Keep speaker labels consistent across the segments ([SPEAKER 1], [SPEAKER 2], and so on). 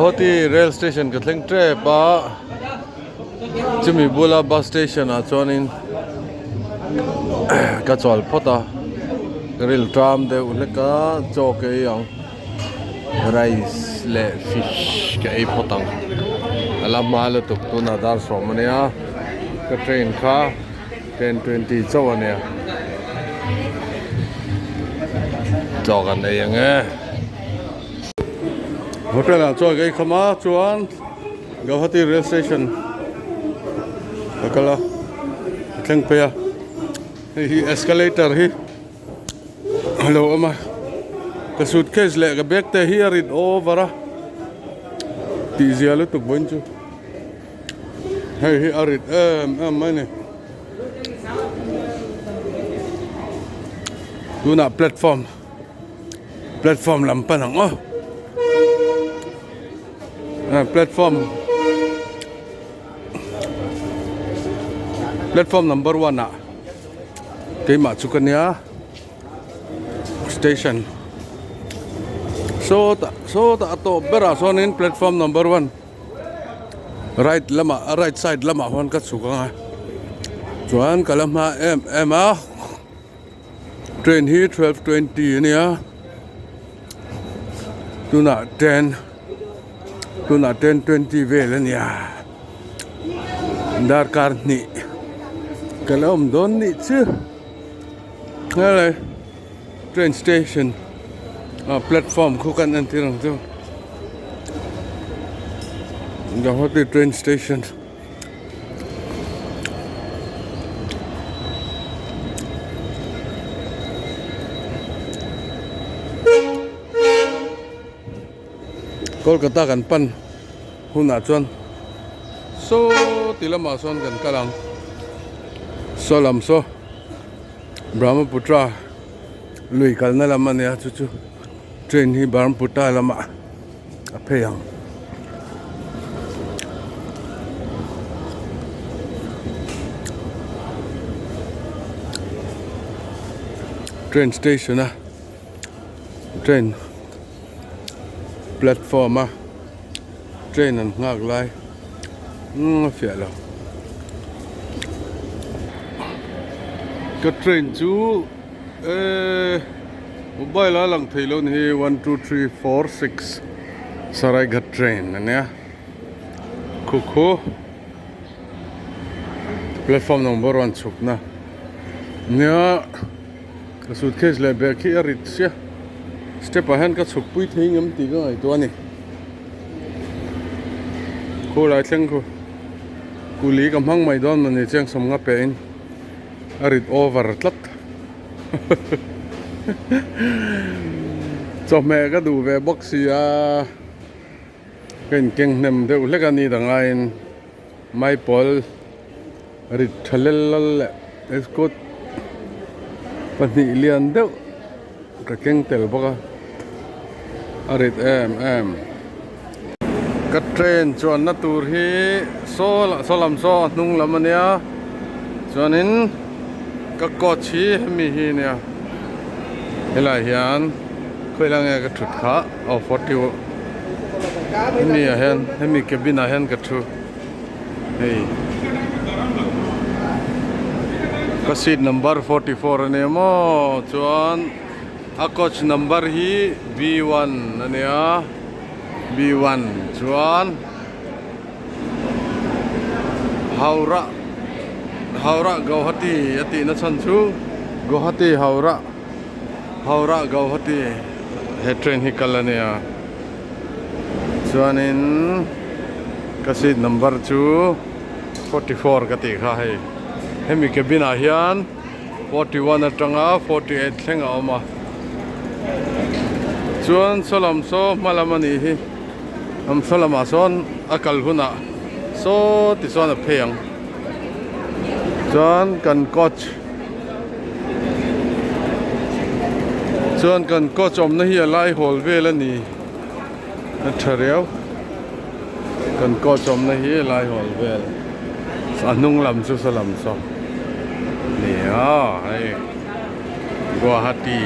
[SPEAKER 1] Guwahati rail station ka thleng tre pa chumi bula bus station a chuanin ka chawal phota rail tram de uleka chawk e yang rice le fish ka e photang ala mal tuk tu na dar somania ka train kha 10:20 chawania chawan e yang e hotel a chaw gai khama chuan Guwahati rail station akala thleng pe hi escalator hi hello ama ka suitcase le ka bag te here it over ti zialu tuk bonchu hey arit mane tuna platform lampanang platform number 1 kay Machukanya station so ta to bera sonin platform number 1 right side lama hon ka chukanga chuan kalama ema train hi 12:20 nia tuna 10:20 vel nia dar karni kalam don ni chu hele train station platform khukan antirang tu Guwahati train station Kolkata kan pan huna chuan so tilama son kan kalang solam so Brahmaputra lui kalna lama ne chu train hi Brahmaputra lama apheyang train station train platform train an ngak lai fiala ka train chu mobile lang thailon hi 1 2 3 4 6 Saraigat train ania kukho platform number 1 chukna nia ka suitcase le bag hi arit sia step ahead ka chukpui thingam ti ga ai to ani ko lai thleng ko kuli kam hang mai don mani cheng som nga pein arit over tlat cho mẹ ka du ve box ya keng nem de ulek ani dangain mai pol arit thalel escort pani lian de ka keng tel boka arit ka train chuan na tur hi solam so nung lamania chuanin ka coach hi mi hi nia helai hian khoilang ka thut kha 40 ni hen hemi cabin a hen ka thu hey ka seat number 44 ania mo chuan a coach number hi B1 ania B1 chuan Howrah Guwahati ati na chan chu Guwahati Howrah Guwahati he train hi kalania chuanin ka seat number chu 44 ka ti kha hai hemi cabin a hian 41 atanga 48 thlenga oma chuan solam so malamani hi solama son akal huna so ti son a pheyang chuan kan coach om na hi alai hol vel ani na thareu kan coach om na hi alai hol vel anung lam chu salam so ni hai Guwahati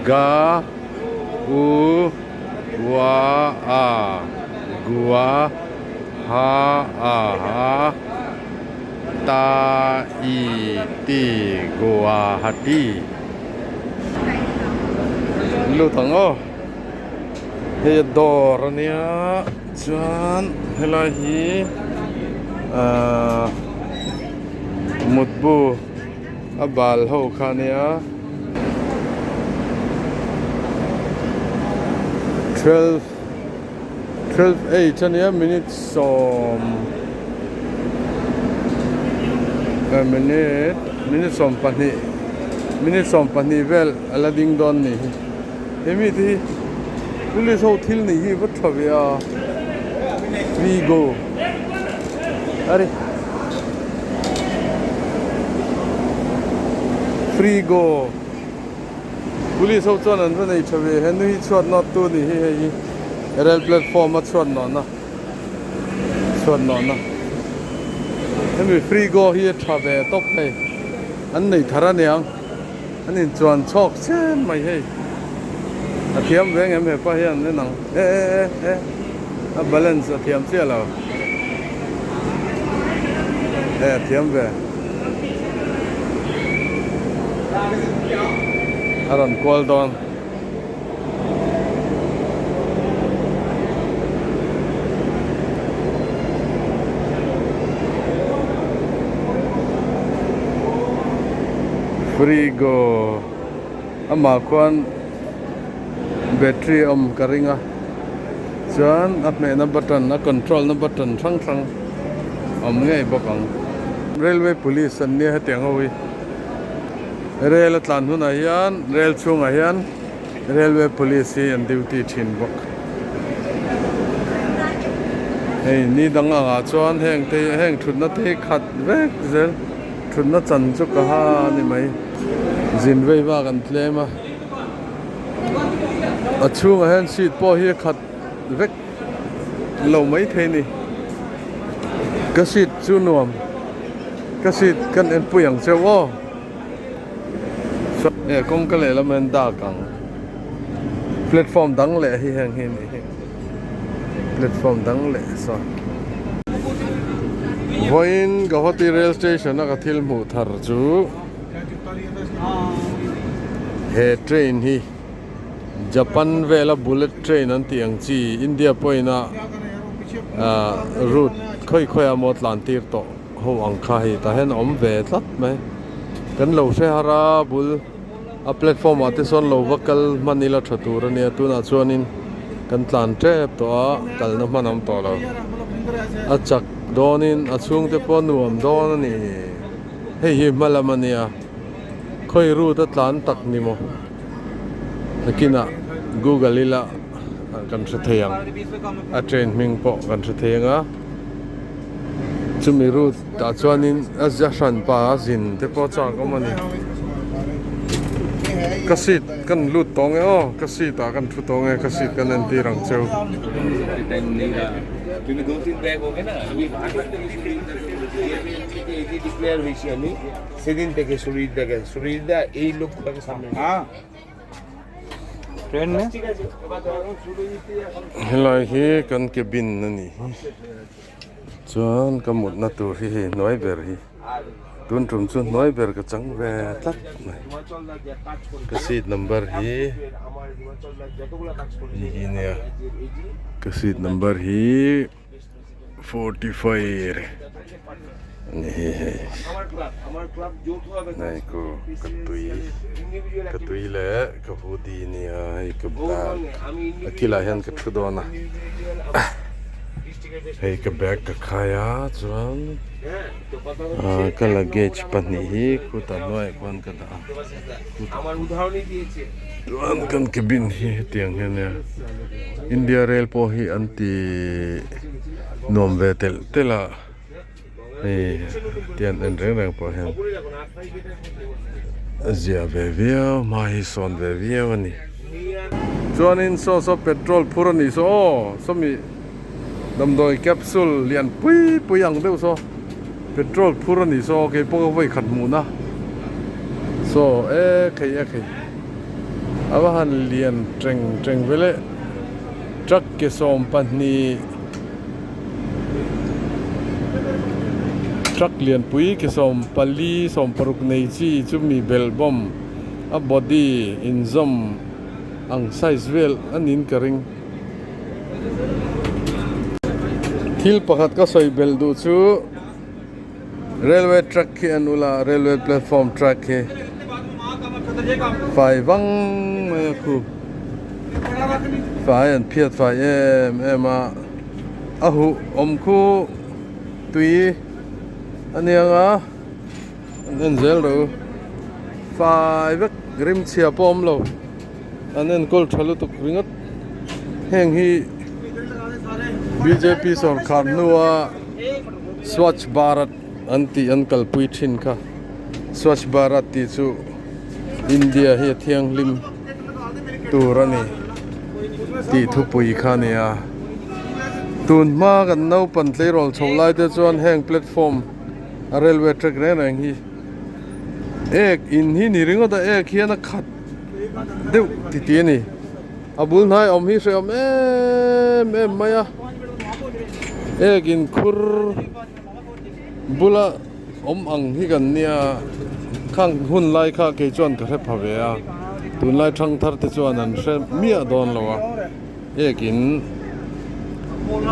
[SPEAKER 1] ga u wa a gua ha a ha ta i ti gua ha ti lu thang o he dor nia chuan helai hi mutbu abal ho khania 12:08 chania minute som minute som pani vel ala ding don ni hemi thi police ho thil ni hi wat thavia we go are free go police ho chuan an nei thave hen hi chuat not tu ni hi rail platform a chuan no na hemi free go hi thave top hai an nei thara niang an in chuan chok chen mai hei a thiam veng em he pa hian ne nang a balance a thiam che lo thiam ve aron call don free go ama kwan battery karinga chuan apne na button na control na button thang ngai bokang railway police an ne hateng howi rail atlan huna hian rail chunga hian railway police hi an duty thin bok hei ni danga nga chuan heng thutna te khat vek zel thutna chan chu ka ha ni mai zinvei wa kan tlema a chunga hian seat po hi khat vek lo mai the ni ka seat chu nuam ka seat kan en puyang chewo kong ka le la men da kang platform dang le hi hang hi ni platform dang le so voin Guwahati rail station ka thil mu thar chu he train hi Japan vela bullet train an tiang chi India poina route khoi amot lan tir to ho ang kha hi ta hen om ve tlat mai kan lo se hara bul a platform ate son lo vakal manila thatur ania tuna chuanin kan tlan trep to a kalna manam to lo a chak donin a chung te pon nuam don ani hei hi malamania khoi ru ta tlan tak ni mo nakina google ila kan theyang a train ming po kan theyanga chumi ru ta chuanin a jashan pa zin te po cha ko mani kasit kan lut tong o kasit ta kan thu tong e kasit kan an ti rang cheu
[SPEAKER 2] क्योंकि 2-3 बैग हो गए ना अभी डिक्लेयर हुई थी हमें सेदिन থেকে सुरीदा এই লোক के सामने हां ट्रेन में
[SPEAKER 1] helai hi kan ke bin nani chuan kamut na tur hi noi ber hi tun trum chu noi ber ka chang ve tlat ka seat number hi hi ne ka seat number hi 45 ni
[SPEAKER 2] हमार क्लब जो था
[SPEAKER 1] nai ko katui le ka hudi ni ai ka ba akila hian ka thudona hei ka bag ka khaya chuan ka luggage pani hi kuta noi kon ka da
[SPEAKER 2] আমার উদাহরণই দিয়েছে
[SPEAKER 1] chuan kan cabin hi tiang hian India Rail po hi anti nom ve tela tian en reng po hian zia ve via mai son ve via ani chuan in so petrol phurani so somi damdoi capsule lian pui ang deu so petrol phurani so ke po voi khat mu na so khei awahan lian treng vele truck ke som pahni truck lian pui ke som pali som paruk nei chi chumi bel bom a body in zom ang size vel anin karing hil pakhat ka soi bel du chu railway track ke anula railway platform track ke fai wang ma khu fai an phiat fai em ahu om khu tui anianga anen zel ro fai vek rim chia pom lo anen kol thalu tuk ringat heng hi BJP sarkar nuwa Swatch Bharat anti ankal puithin kha Swatch Bharat ti chu India hi thiang lim turani ti thupui khania tun ma kan no pan tlei rol cholai te chuan heng platform a railway track re rang hi ek in hi ni ringo da ek hian a khat deu ti ti ni abul nai om hi se om em maya ek in khur bula om ang hi kan nia khang hun lai kha ke chuan ka re phave a tun lai thang thar te chuan an hre mia don lowa ekin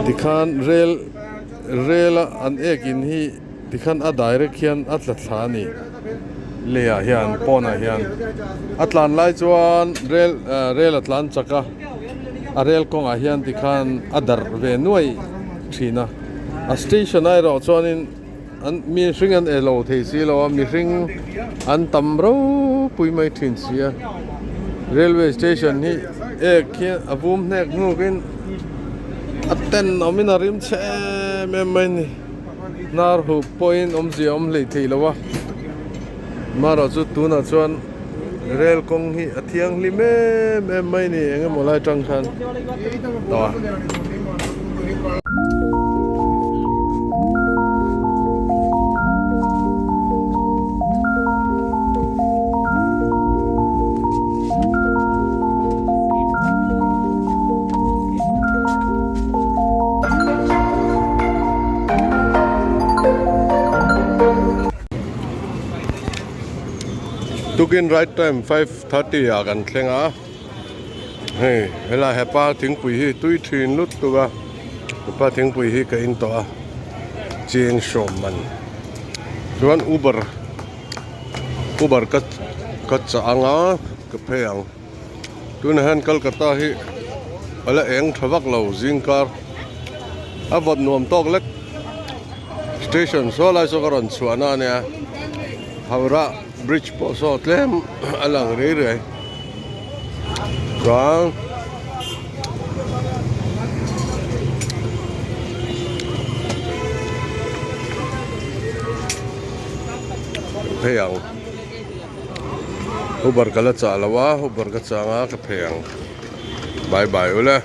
[SPEAKER 1] tikhan rel an ekin hi tikhan a direct hian atla thlani leya hian pona hian atlan lai chuan rel atlan chaka a rel kong a hian tikhan adar ve nuai thina a station ai ro chuanin an mi hring an elo thei si lo mi hring an tam ro pui mai thin sia railway station hi ek hian avum nek nukin aten omina rim che me mai ni nar hu point om ji om lei thei lowa maro chu tuna chuan rail kong hi athiang li me mai ni enge molai tang khan to Tukin right time 5:30 ya kan thlenga hey hela hepa thingpui hi tui thin lut tuwa hepa thingpui hi ka in to a cheng shom man chuan uber ka cha anga ka pheyang tun han Kolkata hi ala eng thawak lo zingkar avot nom tok lek station so lai so karon chuana ne Howrah bridge po so tlem alang re chuan pheyang uber kala cha lawa uber ka cha nga ka pheyang bye bye ule